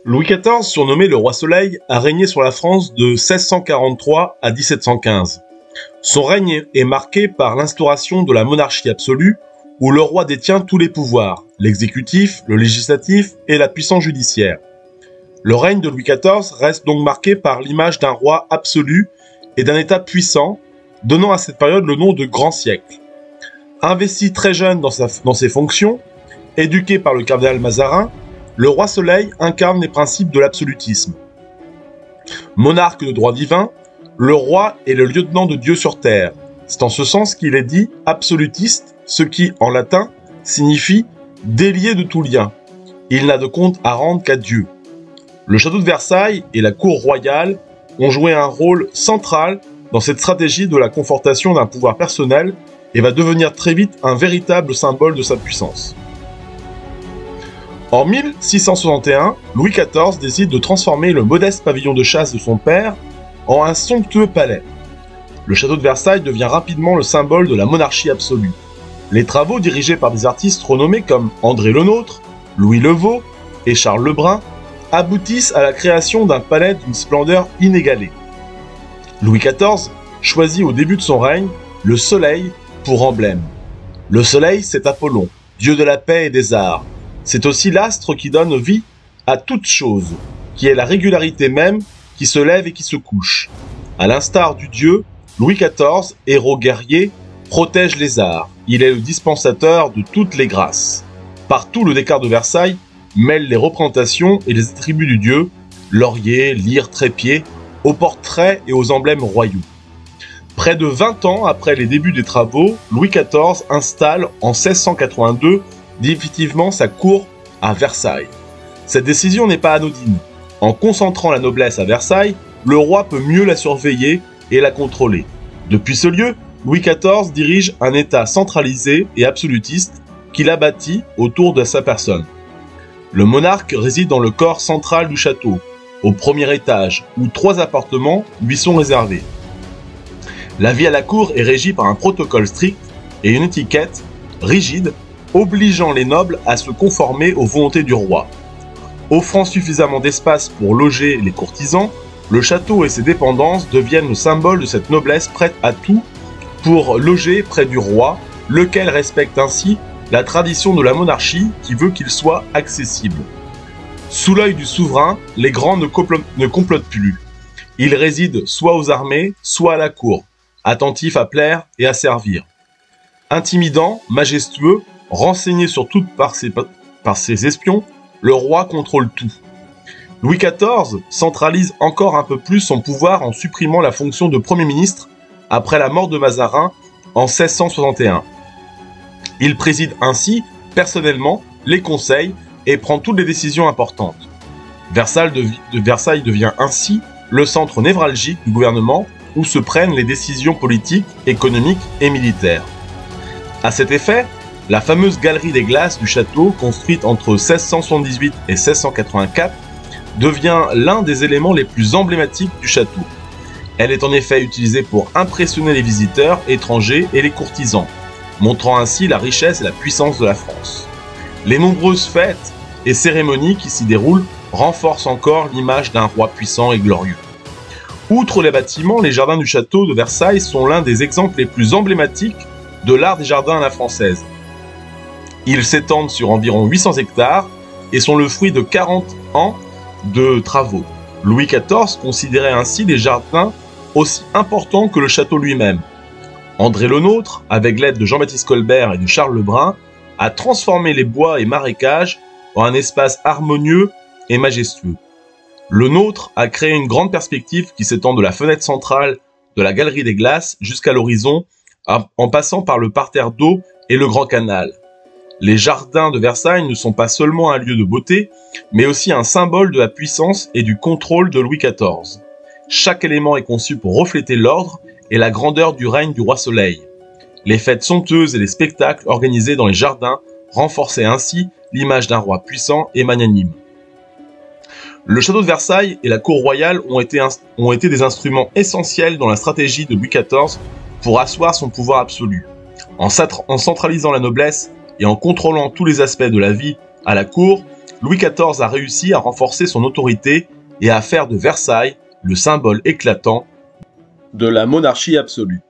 Louis XIV, surnommé le Roi Soleil, a régné sur la France de 1643 à 1715. Son règne est marqué par l'instauration de la monarchie absolue, où le roi détient tous les pouvoirs, l'exécutif, le législatif et la puissance judiciaire. Le règne de Louis XIV reste donc marqué par l'image d'un roi absolu et d'un État puissant, donnant à cette période le nom de Grand Siècle. Investi très jeune dans ses fonctions, éduqué par le cardinal Mazarin, le Roi Soleil incarne les principes de l'absolutisme. Monarque de droit divin, le roi est le lieutenant de Dieu sur terre. C'est en ce sens qu'il est dit absolutiste, ce qui, en latin, signifie délié de tout lien. Il n'a de compte à rendre qu'à Dieu. Le château de Versailles et la cour royale ont joué un rôle central dans cette stratégie de la confortation d'un pouvoir personnel et va devenir très vite un véritable symbole de sa puissance. En 1661, Louis XIV décide de transformer le modeste pavillon de chasse de son père en un somptueux palais. Le château de Versailles devient rapidement le symbole de la monarchie absolue. Les travaux dirigés par des artistes renommés comme André Le Nôtre, Louis Le Vau et Charles Lebrun aboutissent à la création d'un palais d'une splendeur inégalée. Louis XIV choisit au début de son règne le soleil pour emblème. Le soleil, c'est Apollon, dieu de la paix et des arts. C'est aussi l'astre qui donne vie à toute chose, qui est la régularité même qui se lève et qui se couche. À l'instar du dieu, Louis XIV, héros guerrier, protège les arts. Il est le dispensateur de toutes les grâces. Partout, le décor de Versailles mêle les représentations et les attributs du dieu, laurier, lyre, trépied, aux portraits et aux emblèmes royaux. Près de 20 ans après les débuts des travaux, Louis XIV installe en 1682 définitivement sa cour à Versailles. Cette décision n'est pas anodine. En concentrant la noblesse à Versailles, le roi peut mieux la surveiller et la contrôler. Depuis ce lieu, Louis XIV dirige un État centralisé et absolutiste qu'il a bâti autour de sa personne. Le monarque réside dans le corps central du château, au premier étage, où 3 appartements lui sont réservés. La vie à la cour est régie par un protocole strict et une étiquette rigide, obligeant les nobles à se conformer aux volontés du roi. Offrant suffisamment d'espace pour loger les courtisans, le château et ses dépendances deviennent le symbole de cette noblesse prête à tout pour loger près du roi, lequel respecte ainsi la tradition de la monarchie qui veut qu'il soit accessible. Sous l'œil du souverain, les grands ne complotent plus. Ils résident soit aux armées, soit à la cour, attentifs à plaire et à servir. Intimidant, majestueux, renseigné sur tout par ses espions, le roi contrôle tout. Louis XIV centralise encore un peu plus son pouvoir en supprimant la fonction de Premier ministre après la mort de Mazarin en 1661. Il préside ainsi, personnellement, les conseils et prend toutes les décisions importantes. Versailles devient ainsi le centre névralgique du gouvernement où se prennent les décisions politiques, économiques et militaires. À cet effet, la fameuse galerie des glaces du château, construite entre 1678 et 1684, devient l'un des éléments les plus emblématiques du château. Elle est en effet utilisée pour impressionner les visiteurs étrangers et les courtisans, montrant ainsi la richesse et la puissance de la France. Les nombreuses fêtes et cérémonies qui s'y déroulent renforcent encore l'image d'un roi puissant et glorieux. Outre les bâtiments, les jardins du château de Versailles sont l'un des exemples les plus emblématiques de l'art des jardins à la française. Ils s'étendent sur environ 800 hectares et sont le fruit de 40 ans de travaux. Louis XIV considérait ainsi les jardins aussi importants que le château lui-même. André Le Nôtre, avec l'aide de Jean-Baptiste Colbert et de Charles Lebrun, a transformé les bois et marécages en un espace harmonieux et majestueux. Le Nôtre a créé une grande perspective qui s'étend de la fenêtre centrale de la galerie des glaces jusqu'à l'horizon, en passant par le parterre d'eau et le grand canal. Les jardins de Versailles ne sont pas seulement un lieu de beauté, mais aussi un symbole de la puissance et du contrôle de Louis XIV. Chaque élément est conçu pour refléter l'ordre et la grandeur du règne du Roi Soleil. Les fêtes somptueuses et les spectacles organisés dans les jardins renforçaient ainsi l'image d'un roi puissant et magnanime. Le château de Versailles et la cour royale ont été des instruments essentiels dans la stratégie de Louis XIV pour asseoir son pouvoir absolu. En centralisant la noblesse et en contrôlant tous les aspects de la vie à la cour, Louis XIV a réussi à renforcer son autorité et à faire de Versailles le symbole éclatant de la monarchie absolue.